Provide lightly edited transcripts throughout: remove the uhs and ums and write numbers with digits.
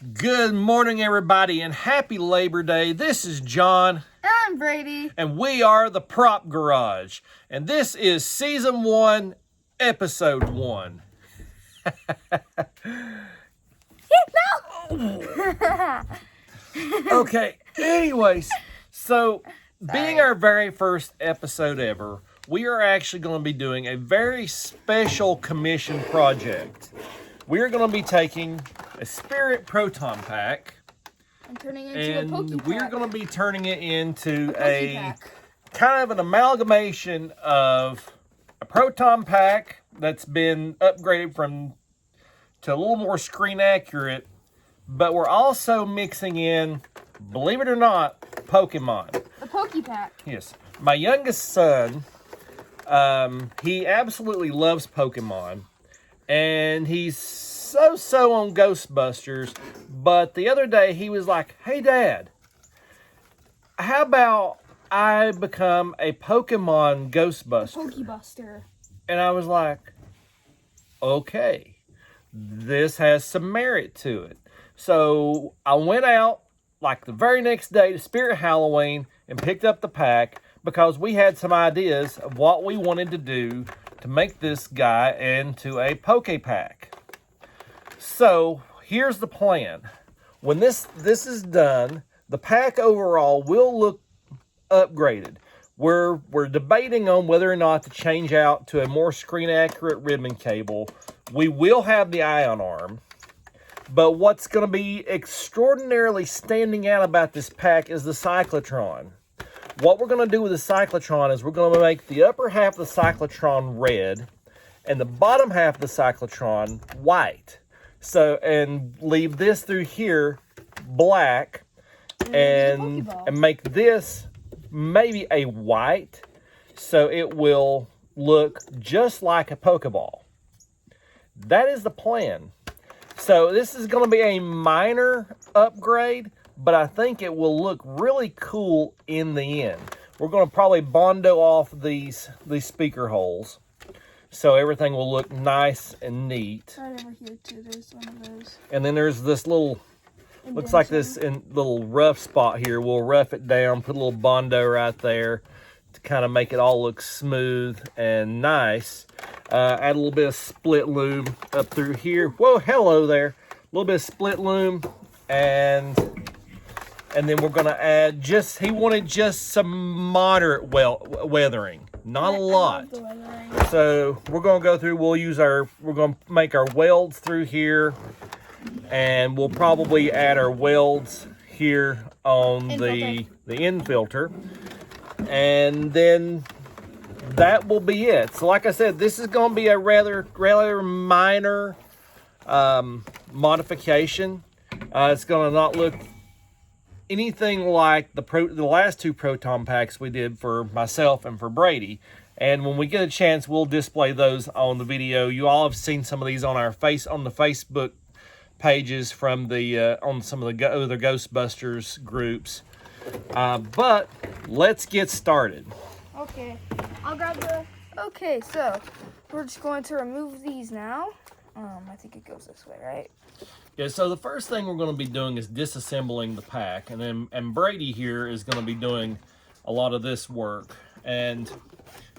Good morning, everybody, and happy Labor Day. This is John. And I'm Brady. And we are the Prop Garage. And this is Season 1, Episode 1. Okay, anyways, so being our very first episode ever, we are actually going to be doing a very special commission project. We are going to be taking a Spirit Proton Pack and turning it into a Poke Pack. We're going to be turning it into a kind of an amalgamation of a Proton Pack that's been upgraded to a little more screen accurate, but we're also mixing in, believe it or not, Pokemon. A Poke Pack. Yes. My youngest son, he absolutely loves Pokemon. And he's so on Ghostbusters. But the other day he was like, "Hey, Dad, how about I become a Pokemon Ghostbuster?" Pokebuster. And I was like, okay, this has some merit to it. So I went out like the very next day to Spirit Halloween and picked up the pack because we had some ideas of what we wanted to do to make this guy into a Poke Pack. So here's the plan. When this is done, the pack overall will look upgraded. We're debating on whether or not to change out to a more screen accurate ribbon cable. We will have the ion arm. But what's going to be extraordinarily standing out about this pack is the cyclotron. What we're going to do with the cyclotron is we're going to make the upper half of the cyclotron red and the bottom half of the cyclotron white. So, and leave this through here black and make this maybe a white so it will look just like a Pokeball. That is the plan. So this is going to be a minor upgrade, but I think it will look really cool in the end. We're going to probably Bondo off these speaker holes, so everything will look nice and neat. Right over here too, there's one of those. And then there's this little, looks like this little rough spot here. We'll rough it down, put a little Bondo right there to kind of make it all look smooth and nice. Add a little bit of split loom up through here. Whoa, hello there. A little bit of split loom, and then we're going to add he wanted just some moderate weathering, not a lot. So we're going to go through, we're going to make our welds through here, and we'll probably add our welds here on the end filter. And then that will be it. So like I said, this is going to be a rather minor modification. It's going to not look anything like the last two Proton Packs we did for myself and for Brady. And when we get a chance, we'll display those on the video. You all have seen some of these on the Facebook pages from on some of the other Ghostbusters groups. But let's get started. Okay, I'll grab the... Okay, so we're just going to remove these now. I think it goes this way, right? Yeah, so the first thing we're going to be doing is disassembling the pack. And Brady here is going to be doing a lot of this work. And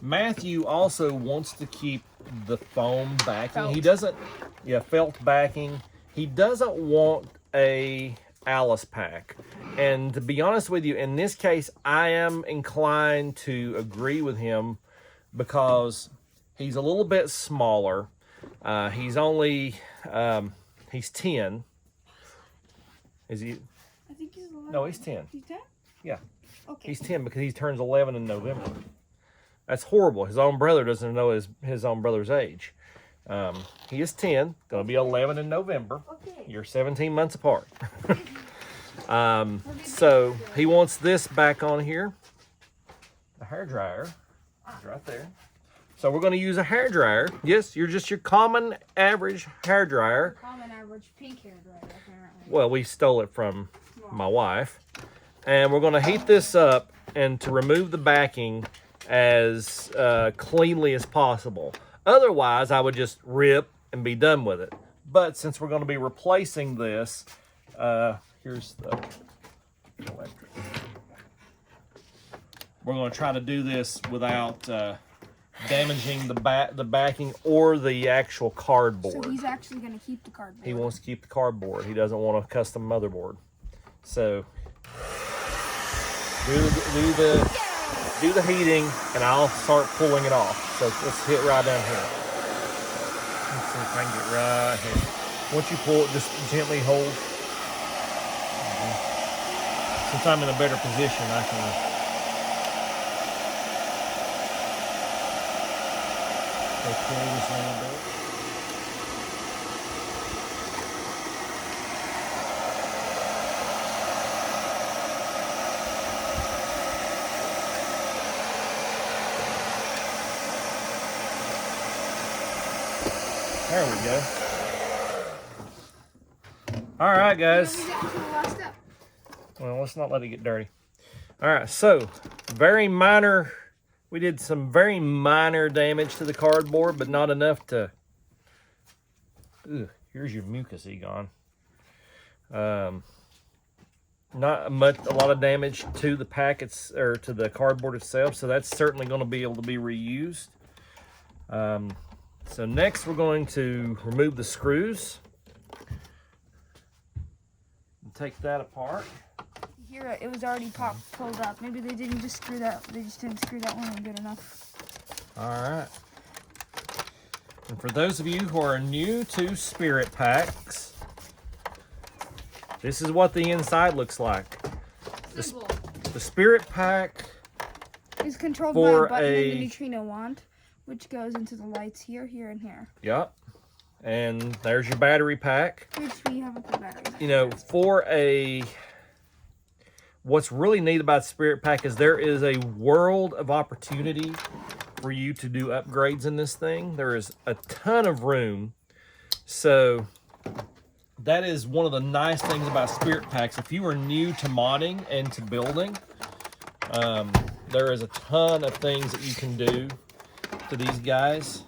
Matthew also wants to keep the foam backing. He doesn't... Yeah, felt backing. He doesn't want a Alice pack. And to be honest with you, in this case, I am inclined to agree with him because he's a little bit smaller. He's only, he's 10. Is he? I think he's 11. No, he's 10. He's 10? Yeah. Okay. He's 10 because he turns 11 in November. That's horrible. His own brother doesn't know his own brother's age. He is 10, going to be 11 in November. Okay. You're 17 months apart. So he wants this back on here. The hair dryer is right there. So we're going to use a hair dryer. Yes, you're just your common average hair dryer. Common average pink hair dryer, apparently. Well, we stole it from my wife. And we're going to heat this up and to remove the backing as cleanly as possible. Otherwise, I would just rip and be done with it. But since we're going to be replacing this, Here's the electric. We're going to try to do this without damaging the backing or the actual cardboard. So he's actually going to keep the cardboard. He wants to keep the cardboard. He doesn't want a custom motherboard. So do the heating, and I'll start pulling it off. So let's hit right down here. Let's see if I can get right here. Once you pull it, just gently hold. Since I'm in a better position, I can pull this a little bit. There we go. All right, guys. Well, let's not let it get dirty. All right, so very minor. We did some very minor damage to the cardboard, but not enough to. Ugh, here's your mucusy gone. Not much, a lot of damage to the packets or to the cardboard itself, so that's certainly going to be able to be reused. So next, we're going to remove the screws and take that apart. Here it was already pulled up. Maybe they didn't just screw that. They just didn't screw that one in good enough. All right. And for those of you who are new to Spirit Packs, this is what the inside looks like. The Spirit Pack is controlled by a button and the neutrino wand, which goes into the lights here, here, and here. Yep. And there's your battery pack. Which we haven't put batteries. You know, what's really neat about Spirit Pack is there is a world of opportunity for you to do upgrades in this thing. There is a ton of room. So that is one of the nice things about Spirit Packs. If you are new to modding and to building, there is a ton of things that you can do to these guys.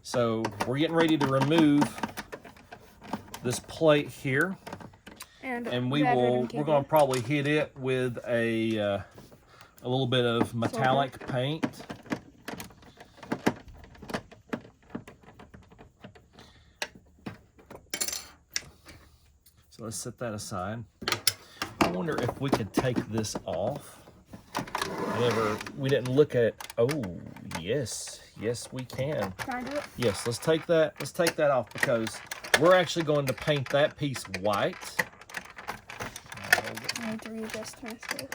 So we're getting ready to remove this plate here. And we're going to probably hit it with a little bit of metallic paint. So let's set that aside. I wonder if we could take this off. We didn't look at. Oh, yes, we can. Can I do it? Yes, let's take that off because we're actually going to paint that piece white. I need to readjust my scale.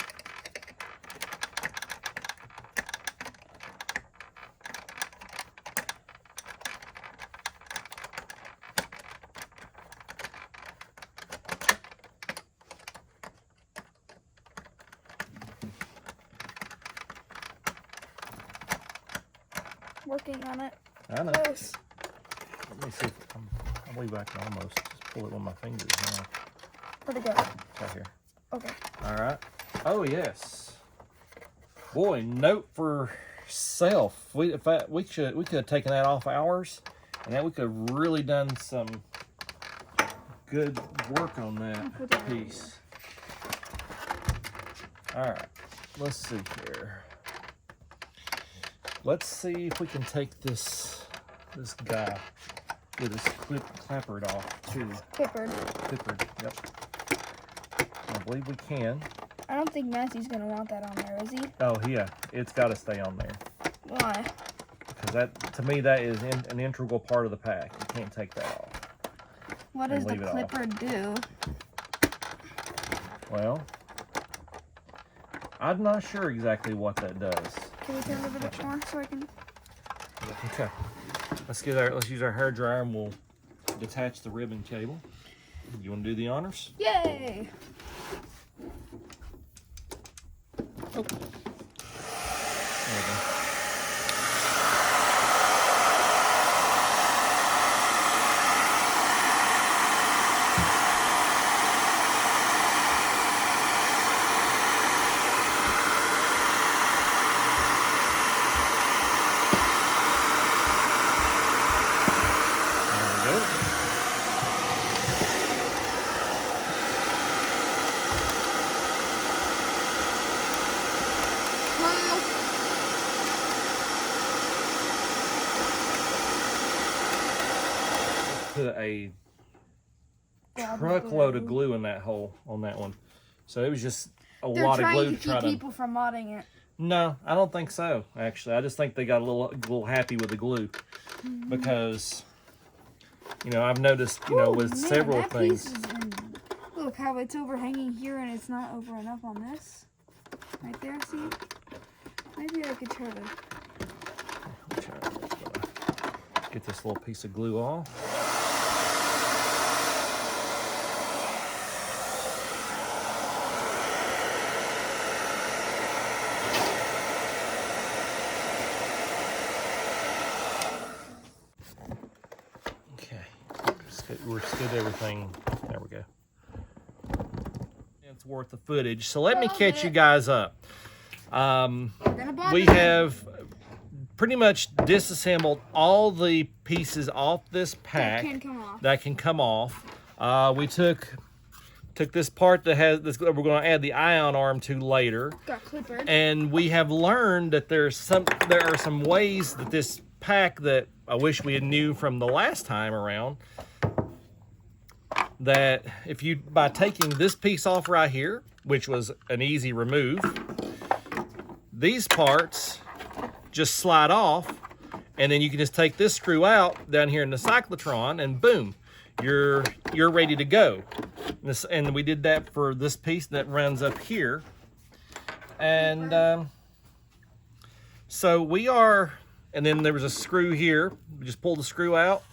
Working on it. I know. Close. Let me see. I believe I can almost just pull it with my fingers now. Where'd it go? Right here. Okay. All right. Oh yes. Boy, note for self. We could have taken that off ours, and then we could have really done some good work on that piece. All right. Let's see here. Let's see if we can take this guy with his clappered off too. Clippered. Yep. I believe we can. I don't think Matthew's gonna want that on there, is he? Oh yeah, it's got to stay on there. Why? Because that, to me, that is an integral part of the pack. You can't take that off. What does the clipper do? Well, I'm not sure exactly what that does. Can we turn it a bit more so I can? Okay. Let's use our hair dryer and we'll detach the ribbon cable. You want to do the honors? Yay! Oh. There we go. put a truckload of glue in that hole on that one. So it was just a lot of glue to try to keep people from modding it. No, I don't think so, actually. I just think they got a little happy with the glue. Because, you know, I've noticed, you know, with several things. Look how it's overhanging here and it's not over enough on this. Right there, see? Maybe I could try to... Get this little piece of glue off. We're scoot everything. There we go. It's worth the footage. So let me catch you guys up. We have pretty much disassembled all the pieces off this pack that can come off. We took this part that has this. We're going to add the ion arm to later. Got clippered. And we have learned that there are some ways that this pack that I wish we had knew from the last time around. That if you, by taking this piece off right here, which was an easy remove, these parts just slide off, and then you can just take this screw out down here in the cyclotron, and boom, you're ready to go. And we did that for this piece that runs up here. And so we are, and then there was a screw here. We just pulled the screw out,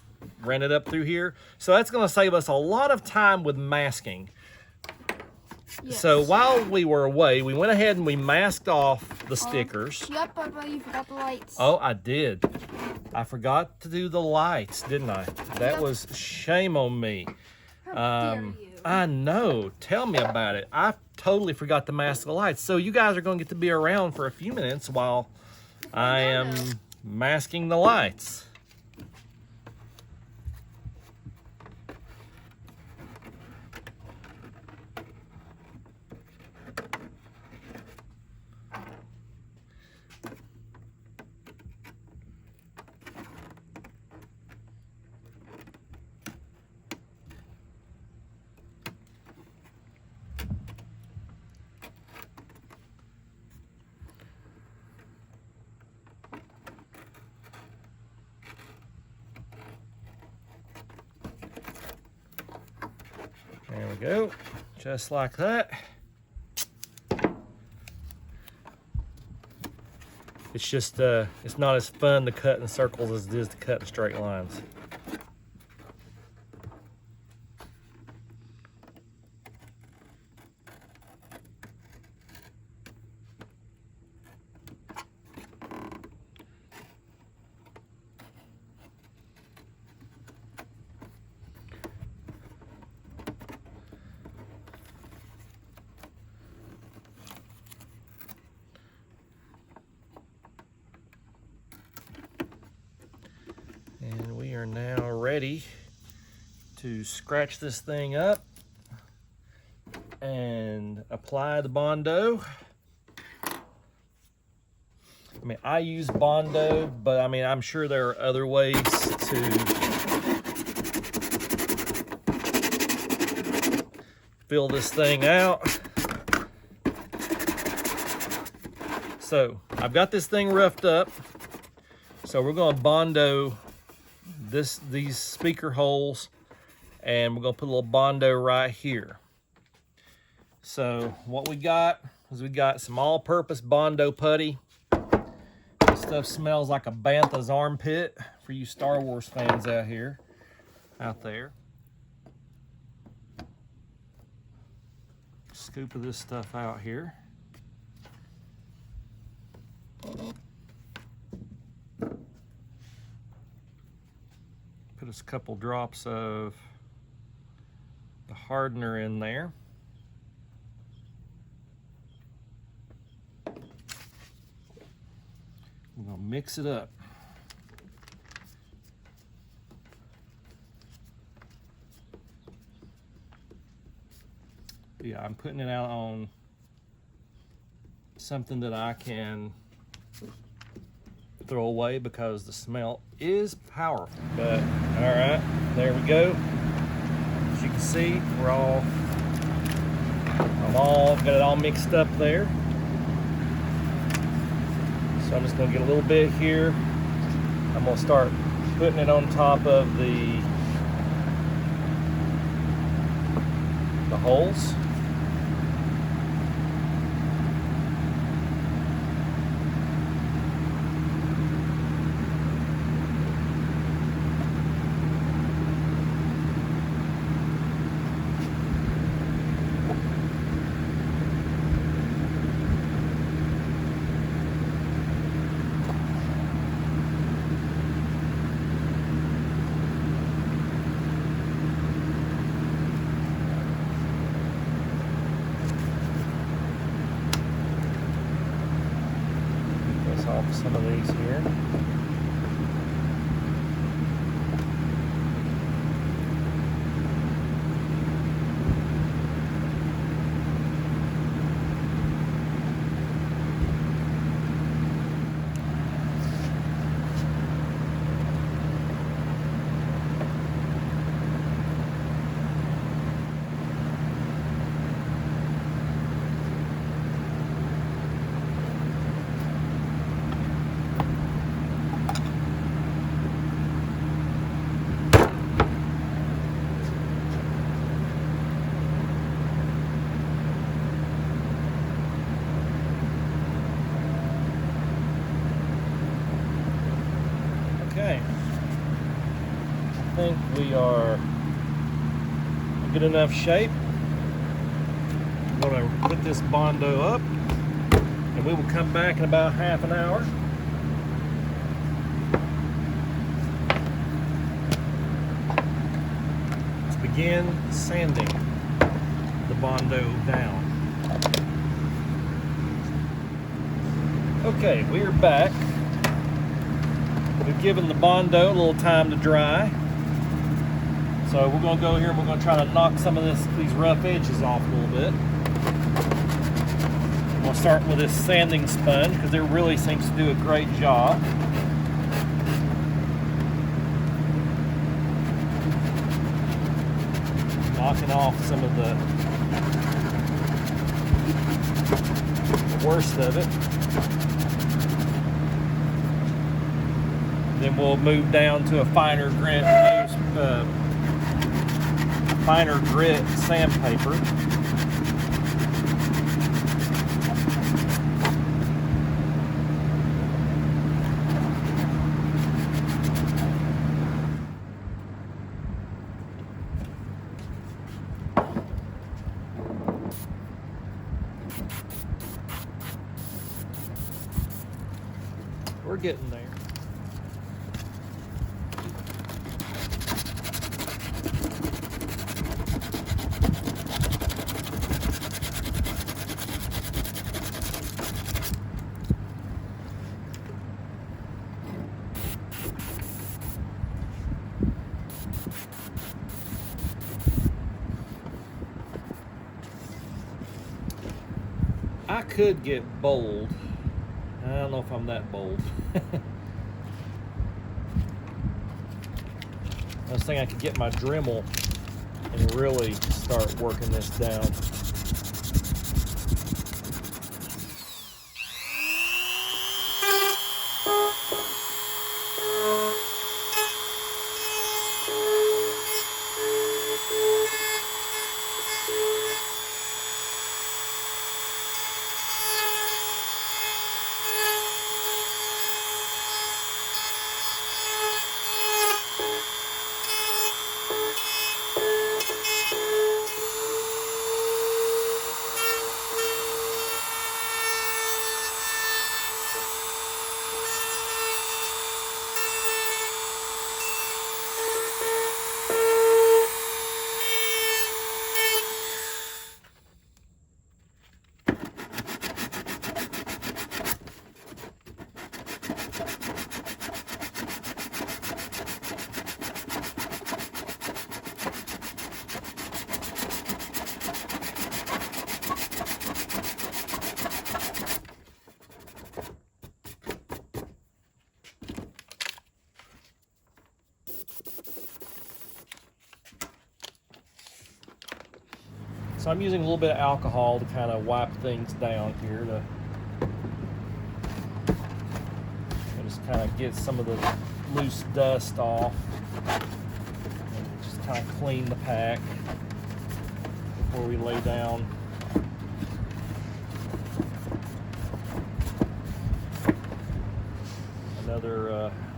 ran it up through here. So that's going to save us a lot of time with masking. Yes. So while we were away, we went ahead and we masked off the stickers. Yep, but you forgot the lights. Oh, I did. I forgot to do the lights, didn't I? That was shame on me. How dare you? I know. Tell me about it. I totally forgot to mask the lights. So you guys are going to get to be around for a few minutes while I am masking the lights. There we go, just like that. It's just, it's not as fun to cut in circles as it is to cut in straight lines. And we are now ready to scratch this thing up and apply the Bondo. I mean, I use Bondo, but I mean, I'm sure there are other ways to fill this thing out. So I've got this thing roughed up. So we're going to Bondo these speaker holes, and we're going to put a little Bondo right here. So what we got is we got some all-purpose Bondo putty. This stuff smells like a bantha's armpit for you Star Wars fans out there. Scoop of this stuff out here. Put a couple drops of the hardener in there. I'm gonna mix it up. Yeah, I'm putting it out on something that I can throw away because the smell is powerful. But all right, there we go. As you can see, got it all mixed up there. So I'm just gonna get a little bit here. I'm gonna start putting it on top of the holes. Off some of these here. Okay, I think we are in good enough shape. I'm going to put this Bondo up and we will come back in about half an hour. To begin sanding the Bondo down. Okay, we are back. We've given the Bondo a little time to dry. So we're going to go here and we're going to try to knock some of these rough edges off a little bit. I'm going to start with this sanding sponge because it really seems to do a great job. Knocking off some of the worst of it. Then we'll move down to a finer grit sandpaper. We're getting there. I could get bold. I don't know if I'm that bold. I was thinking I could get my Dremel and really start working this down. So I'm using a little bit of alcohol to kind of wipe things down here to just kind of get some of the loose dust off and just kind of clean the pack before we lay down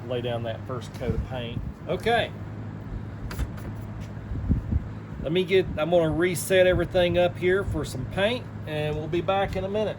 lay down that first coat of paint. Okay. I'm gonna reset everything up here for some paint, and we'll be back in a minute.